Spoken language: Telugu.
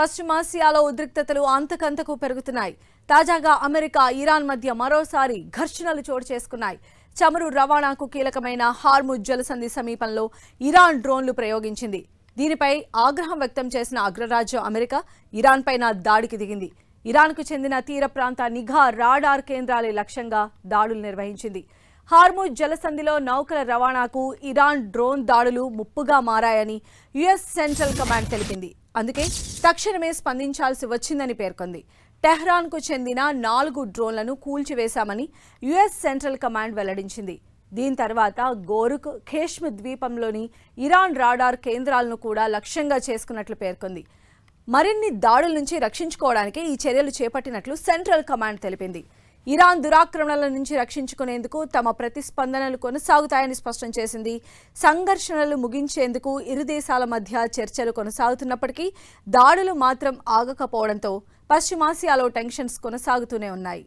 పశ్చిమాసియాలో ఉద్రిక్తతలు అంతకంతకు పెరుగుతున్నాయి. తాజాగా అమెరికా, ఇరాన్ మధ్య మరోసారి ఘర్షణలు చోటు చేసుకున్నాయి. చమురు రవాణాకు కీలకమైన హార్ముజ్ జలసంధి సమీపంలో ఇరాన్ డ్రోన్లు ప్రయోగించింది. దీనిపై ఆగ్రహం వ్యక్తం చేసిన అగ్రరాజ్యం అమెరికా ఇరాన్ పైన దాడికి దిగింది. ఇరాన్కు చెందిన తీర ప్రాంత నిఘా రాడార్ కేంద్రాలే లక్ష్యంగా దాడులు నిర్వహించింది. హార్ముజ్ జలసంధిలో నౌకల రవాణాకు ఇరాన్ డ్రోన్ దాడులు ముప్పుగా మారాయని యుఎస్ సెంట్రల్ కమాండ్ తెలిపింది. అందుకే తక్షణమే స్పందించాల్సి వచ్చిందని పేర్కొంది. టెహ్రాన్కు చెందిన 4 డ్రోన్లను కూల్చివేశామని యుఎస్ సెంట్రల్ కమాండ్ వెల్లడించింది. దీని తర్వాత గోరుక్, ఖేష్మ్ ద్వీపంలోని ఇరాన్ రాడార్ కేంద్రాలను కూడా లక్ష్యంగా చేసుకున్నట్లు పేర్కొంది. మరిన్ని దాడుల నుంచి రక్షించుకోవడానికి ఈ చర్యలు చేపట్టినట్లు సెంట్రల్ కమాండ్ తెలిపింది. ఇరాన్ దురాక్రమణల నుంచి రక్షించుకునేందుకు తమ ప్రతిస్పందనలు కొనసాగుతాయని స్పష్టం చేసింది. సంఘర్షణలు ముగించేందుకు ఇరు దేశాల మధ్య చర్చలు కొనసాగుతున్నప్పటికీ దాడులు మాత్రం ఆగకపోవడంతో పశ్చిమాసియాలో టెన్షన్స్ కొనసాగుతూనే ఉన్నాయి.